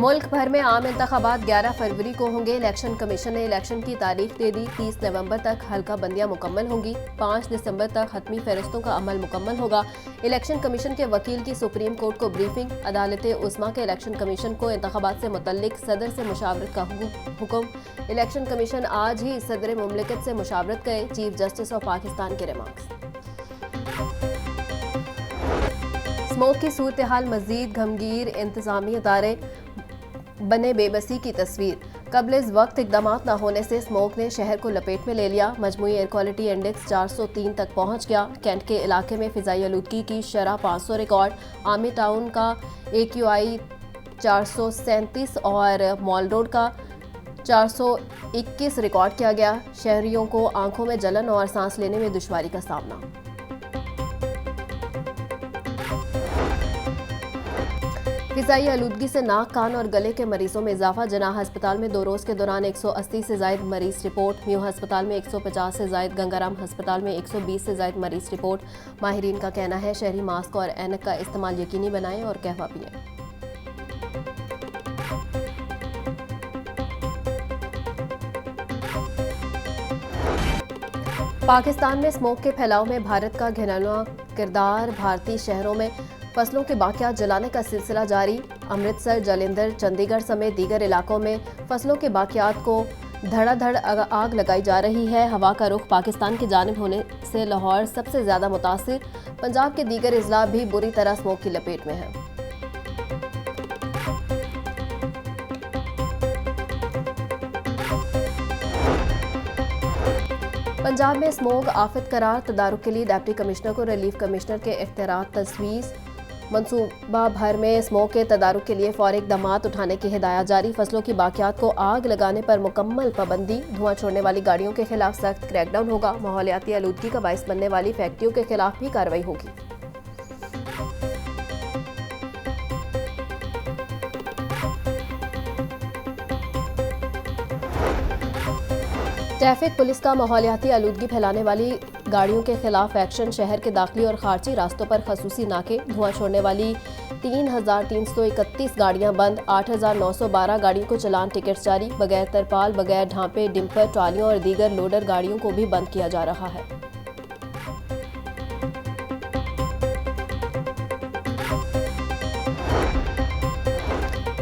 मुल्क भर में आम इंतखाबात 11 फरवरी को होंगे। इलेक्शन कमीशन ने इलेक्शन की तारीख दे दी। 30 नवंबर तक हल्का बंदियां मुकम्मल होंगी। 5 दिसंबर तक हतमी फहरिस्तों का अमल मुकम्मल होगा। इलेक्शन कमीशन के वकील की सुप्रीम कोर्ट को ब्रीफिंग। अदालत उस्मा के इलेक्शन कमीशन को इंतखाबात से मुतल्लिक सदर से मुशावरत का हुक्म। इलेक्शन कमीशन आज ही सदर मुमलिकत से मुशावरत करे। चीफ जस्टिस ऑफ पाकिस्तान के रिमार्क्स। स्मोक की सूरत हाल मजीद गमगीर। इंतजामी इदारे बने बेबसी की तस्वीर। कबल वक्त इकदाम न होने से स्मोक ने शहर को लपेट में ले लिया। मजमूई एयर क्वालिटी इंडेक्स 403 तक पहुंच गया। कैंट के इलाके में फिजाई आलूदगी की शरह 500 रिकॉर्ड। आमी टाउन का AQI 437 और मॉल रोड का 421 रिकॉर्ड किया गया। शहरियों को आंखों में जलन और सांस लेने में दुश्वारी का सामना। फिजाई आलूदगी से नाक, कान और गले के मरीजों में इजाफा। जनाह अस्पताल में 2 रोज के दौरान 180 से जायद मरीज रिपोर्ट। म्यू अस्पताल में 150 से जायद, गंगाराम अस्पताल में 120 से जायद मरीज रिपोर्ट। माहिरीन का कहना है शहरी मास्क और ऐनक का इस्तेमाल यकीनी बनाएं और कहवा पिएं। पाकिस्तान में स्मोक के फैलाव में भारत का घिनौना किरदार। भारतीय शहरों में फसलों के बाकियात जलाने का सिलसिला जारी। अमृतसर, जालंधर, चंडीगढ़ समेत दीगर इलाकों में फसलों के बाकियात को धड़ाधड़ आग लगाई जा रही है। हवा का रुख पाकिस्तान की जानिब होने से लाहौर सबसे ज्यादा मुतासिर। पंजाब के दीगर अजला भी बुरी तरह स्मोक की लपेट में है। पंजाब में स्मोक आफत करार। तदारुक के लिए डिप्टी कमिश्नर को रिलीफ कमिश्नर के इख्तियारात तजवीज़। मनसूबा भर में स्मोक के तदारुक के लिए फौरी इक़दामात उठाने की हिदायत जारी। फसलों की बाकियात को आग लगाने पर मुकम्मल पाबंदी। धुआं छोड़ने वाली गाड़ियों के खिलाफ सख्त क्रैकडाउन होगा। माहौलियाती आलूदगी का बाइस बनने वाली फैक्ट्रियों के खिलाफ भी कार्रवाई होगी। ट्रैफिक पुलिस का माहौलियाती आलूदगी फैलाने वाली गाड़ियों के खिलाफ एक्शन। शहर के दाखिली और खारजी रास्तों पर खसूसी नाके। धुआं छोड़ने वाली 3331 गाड़ियां बंद। 8912 गाड़ियों को चलान टिकट जारी। बगैर तरपाल, बगैर ढांपे, डिम्पर, ट्रालियों और दीगर लोडर गाड़ियों को भी बंद किया जा रहा है।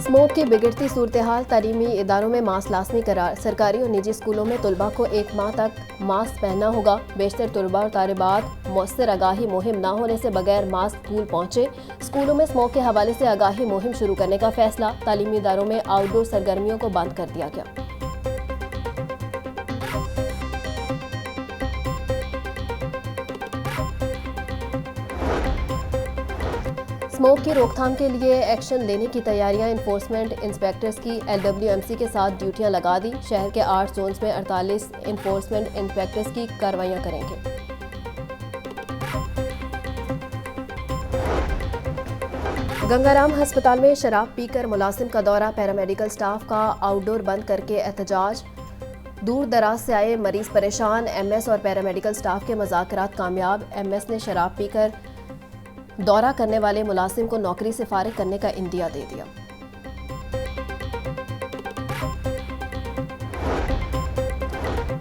स्मोक की बिगड़ती सूरत हाल। तालीमी इदारों में मास्क लाजमी करार। सरकारी और निजी स्कूलों में तलबा को 1 माह तक मास्क पहनना होगा। बेशतर तलबा और तालिबात मौसर आगाही मुहिम न होने से बगैर मास्क स्कूल पहुंचे। स्कूलों में स्मोक के हवाले से आगाही मुहिम शुरू करने का फैसला। तालीमी इदारों में आउटडोर सरगर्मियों को बंद कर दिया गया। स्मोक की रोकथाम के लिए एक्शन लेने की तैयारियां। इन्फोर्समेंट इंस्पेक्टर्स की LWMC के साथ ड्यूटियां लगा दी। शहर के 8 जोन्स में 48 इन्फोर्समेंट इंस्पेक्टर्स की कार्रवाइयां करेंगे। गंगाराम अस्पताल में शराब पीकर मुलाजिम का दौरा। पैरामेडिकल स्टाफ का आउटडोर बंद करके एहतजाज। दूर दराज से आए मरीज परेशान। MS और पैरामेडिकल स्टाफ के मुज़ाकरात कामयाब। MS ने शराब पीकर दौरा करने वाले मुलाजिम को नौकरी से फारिग करने का इंदिया दे दिया।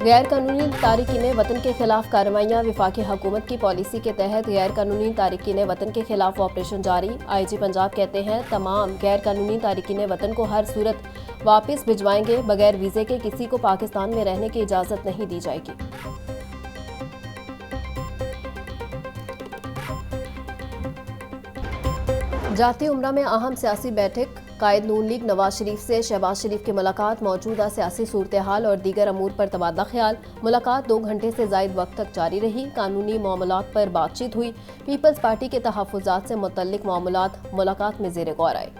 गैर कानूनी तारिकीन वतन के खिलाफ कार्रवाइयां। वफाकी हुकूमत की पॉलिसी के तहत गैर कानूनी तारिकीन वतन के खिलाफ ऑपरेशन जारी। IG पंजाब कहते हैं तमाम गैर कानूनी तारिकीन वतन को हर सूरत वापस भिजवाएंगे। बगैर वीज़े के किसी को पाकिस्तान में रहने की इजाज़त नहीं दी जाएगी। जाती उम्रा में अहम सियासी बैठक। कायद नून लीग नवाज शरीफ से शहबाज शरीफ की मुलाकात। मौजूदा सियासी सूरत हाल और दीगर अमूर पर तबादला ख्याल। मुलाकात 2 घंटे से जायद वक्त तक जारी रही। कानूनी मामलात पर बातचीत हुई। पीपल्स पार्टी के तहफ़्फ़ुज़ात से मुतल्लिक मामलात मुलाकात में ज़ेर गौर आए।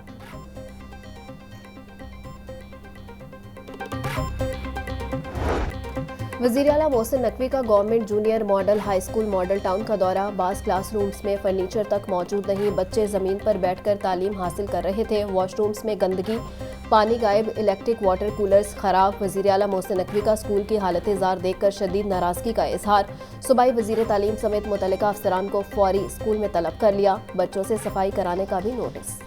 वज़ीर आला मोहसिन नकवी का government junior model high school model town का दौरा। बाज़ क्लासरूम्स में फर्नीचर तक मौजूद नहीं। बच्चे ज़मीन पर बैठकर तालीम हासिल कर रहे थे। वॉशरूम्स में गंदगी, पानी गायब, इलेक्ट्रिक वाटर कूलर्स खराब। वज़ीर आला मोहसिन नकवी का स्कूल की हालत ज़ार देखकर शदीद नाराज़गी का इजहार। सूबाई वज़ीर तालीम समेत मुतल्लिका अफसरान को फौरी स्कूल में तलब कर लिया। बच्चों से सफाई कराने का भी नोटिस।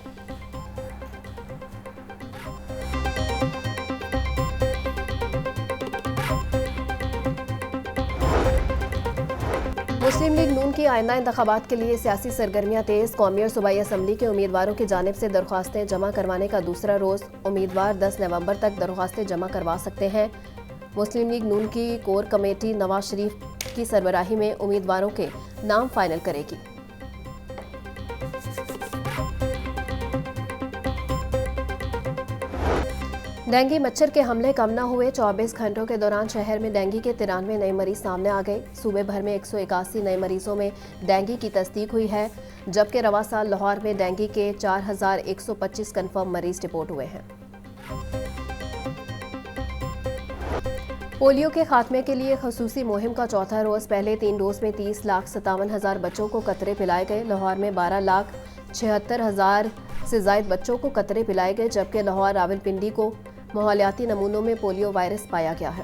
मुस्लिम लीग नून की आइंदा इंतखाबात के लिए सियासी सरगर्मियां तेज। कौमी और सूबाई असम्बली के उम्मीदवारों की जानिब से दरख्वास्तें जमा करवाने का दूसरा रोज। उम्मीदवार 10 नवंबर तक दरख्वास्तें जमा करवा सकते हैं। मुस्लिम लीग नून की कोर कमेटी नवाज शरीफ की सरबराही में उम्मीदवारों के नाम फाइनल करेगी। डेंगू मच्छर के हमले कम न हुए। 24 घंटों के दौरान शहर में डेंगू के 93 नए मरीज सामने आ गए। सूबे भर में 181 नए मरीजों में डेंगू की तस्दीक हुई है, जबकि रवा साल लाहौर में डेंगू के 4125 कन्फर्म मरीज रिपोर्ट हुए हैं। पोलियो के खात्मे के लिए खसूसी मुहिम का चौथा रोज। पहले 3 डोज में 30,57,000 बच्चों को कतरे पिलाए गए। लाहौर में 12,76,000 से जायद बच्चों को कतरे पिलाए गए, जबकि लाहौर रावलपिंडी को माहौलियाती नमूनों में पोलियो वायरस पाया गया है।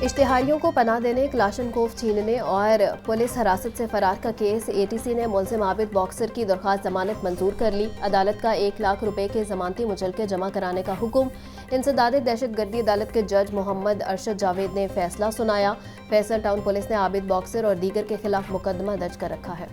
इश्तिहारियों को पनाह देने, क्लाशनकोव छीनने और पुलिस हिरासत से फरार का केस। एटीसी ने मुलजिम आबिद बॉक्सर की दरख्वास्त जमानत मंजूर कर ली। अदालत का 1 लाख रुपए के जमानती मुचलके जमा कराने का हुक्म। इंसदाद दहशतगर्दी अदालत के जज मोहम्मद अरशद जावेद ने फैसला सुनाया। फैसल टाउन पुलिस ने आबिद बॉक्सर और दीगर के खिलाफ मुकदमा दर्ज कर रखा है।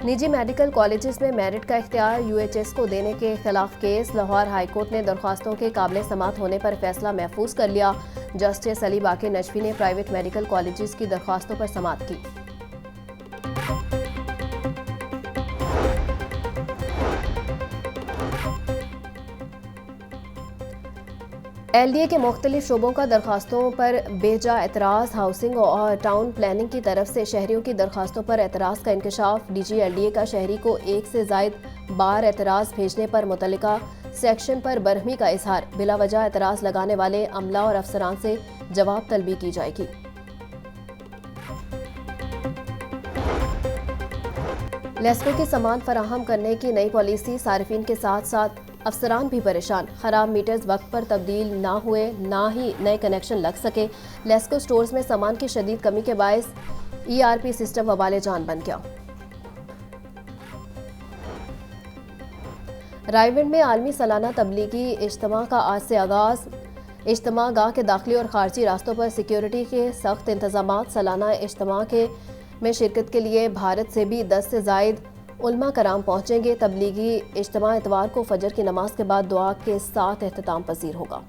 निजी मेडिकल कॉलेजेस में मेरिट का इख्तियार यूएचएस को देने के खिलाफ केस। लाहौर हाईकोर्ट ने दरख्वास्तों के काबिल समात होने पर फैसला महफूज कर लिया। जस्टिस अली बाकी नजफी ने प्राइवेट मेडिकल कॉलेजेस की दरख्वास्तों पर समात की। एलडीए के मुख्तलिफ शोबों का दरखास्तों पर बेजा एतराज़। हाउसिंग और टाउन प्लानिंग की तरफ से शहरियों की दरखास्तों पर एतराज़ का इंकशाफ। डीजी एलडीए का शहरी को 1 से ज़ायद बार एतराज़ भेजने पर मुतल्लिका सेक्शन पर बरहमी का इजहार। बिला वजह एतराज़ लगाने वाले अमला और अफसरान से जवाब तलबी की जाएगी। लेस्को के सामान फराहम करने की नई पॉलिसी। सारिफिन के साथ साथ अफसरान भी परेशान। खराब मीटर्स वक्त पर तब्दील ना हुए, ना ही नए कनेक्शन लग सके। लेस्को स्टोर्स में सामान की शदीद कमी के बायस ईआरपी सिस्टम वबाले जान बन गया। रायविंड में आलमी सालाना तबलीगी इज्तिमा का आज से आगाज। इज्तिमा गाह के दाखिली और खारजी रास्तों पर सिक्योरिटी के सख्त इंतजाम। सालाना इज्तिमा में शिरकत के लिए भारत से भी 10 से जायद उलमा कराम पहुंचेंगे। तबलीगी इज्तिमा इतवार को फजर की नमाज के बाद दुआ के साथ एहतताम पजीर होगा।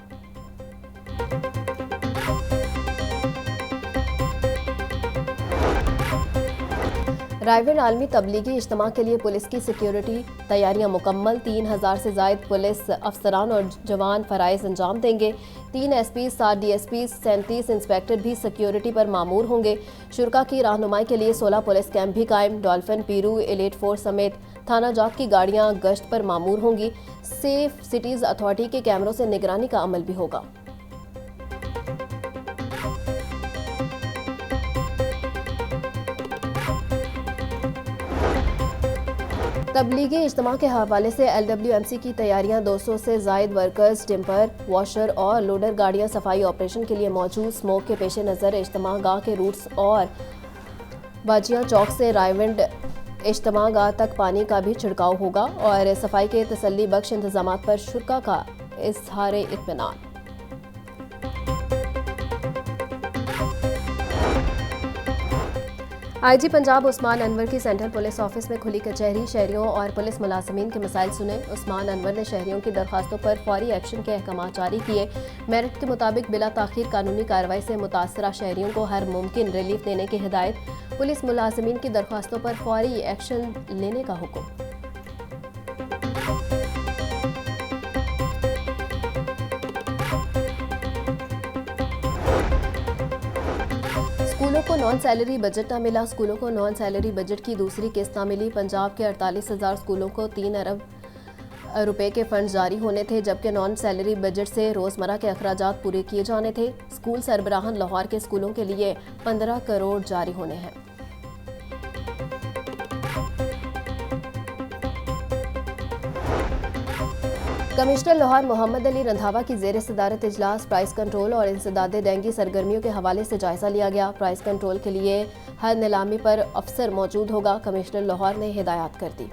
रायविंड आलमी तबलीगी इज्तिमा के लिए पुलिस की सिक्योरिटी तैयारियां मुकम्मल। 3000 से जायद पुलिस अफसरान और जवान फराइज अंजाम देंगे। 3 एसपी, 7 डीएसपी, 37 इंस्पेक्टर भी सिक्योरिटी पर मामूर होंगे। शुरका की रहनुमाई के लिए 16 पुलिस कैंप भी कायम। डॉल्फिन, पीरू, एलिट फोर्स समेत थाना जात की गाड़ियां गश्त पर मामूर होंगी। सेफ सिटीज अथॉरिटी के कैमरों से निगरानी का अमल भी होगा। तबलीगी इज्तिमा के हवाले से LWMC की तैयारियां। 200 से जायद वर्कर्स, टिम्पर, वॉशर और लोडर गाड़ियां सफाई ऑपरेशन के लिए मौजूद। स्मोक के पेश नज़र इज्तिमा गाह के रूट्स और बाजिया चौक से रायविंड इज्तिमा गाह तक पानी का भी छिड़काव होगा और सफाई के तसल्ली बख्श इंतजाम पर शुरा का इजहार इत्मीनान। आईजी पंजाब उस्मान अनवर की सेंट्रल पुलिस ऑफिस में खुली कचहरी। शहरियों और पुलिस मुलाजमीन के मसाइल सुने। उस्मान अनवर ने शहरियों की दरखास्तों पर फौरी एक्शन के अहकाम जारी किए। मेरिट के मुताबिक बिला ताखीर कानूनी कार्रवाई से मुतासरा शहरियों को हर मुमकिन रिलीफ देने की हिदायत। पुलिस मुलाजमीन की दरखास्तों पर फौरी एक्शन लेने का हुक्म। स्कूलों को नॉन सैलरी बजट न मिला। स्कूलों को नॉन सैलरी बजट की दूसरी किस्त न मिली। पंजाब के 48,000 स्कूलों को 3 अरब रुपए के फंड जारी होने थे, जबकि नॉन सैलरी बजट से रोजमर्रा के अखराजात पूरे किए जाने थे। स्कूल सरबराहान लाहौर के स्कूलों के लिए 15 करोड़ जारी होने हैं। कमिश्नर लाहौर मोहम्मद अली रंधावा की ज़ेर सदारत इजलास प्राइस कंट्रोल और इंसदाद डेंगू सरगर्मियों के हवाले से जायजा लिया गया। प्राइस कंट्रोल के लिए हर नीलामी पर अफसर मौजूद होगा, कमिश्नर लाहौर ने हिदायत कर दी।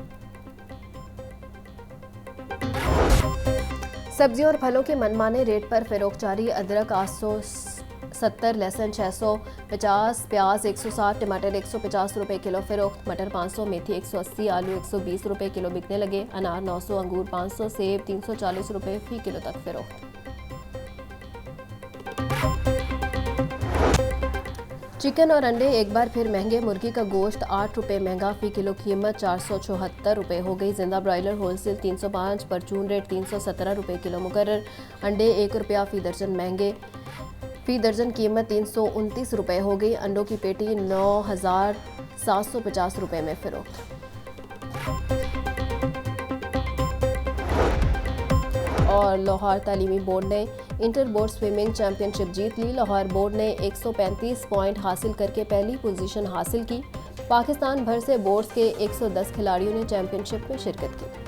सब्जियों और फलों के मनमाने रेट पर फरोख्त जारी। अदरक 870, लहसुन 650, प्याज 160, टमाटर 150 रुपए किलो फरोख्त, मटर 500, मेथी 180, आलू 120 रुपए किलो बिकने लगे। अनार 900, अंगूर 500, सेब 340 रुपए फी किलो तक फरोख्त। चिकन और अंडे एक बार फिर महंगे। मुर्गी का गोश्त 8 रुपए महंगा, फी किलो कीमत 474 रुपए हो गई। जिंदा ब्रॉयलर होलसेल 305, परचून रेट 317 रुपए किलो मुकर्रर। अंडे 1 रुपया फी दर्जन महंगे, फी दर्जन कीमत 329 रुपए हो गई। अंडों की पेटी 9,750 रुपए में फरोख्त। और लाहौर तालीमी बोर्ड ने इंटर बोर्ड स्विमिंग चैंपियनशिप जीत ली। लाहौर बोर्ड ने 135 पॉइंट हासिल करके पहली पोजीशन हासिल की। पाकिस्तान भर से बोर्ड्स के 110 खिलाड़ियों ने चैंपियनशिप में शिरकत की।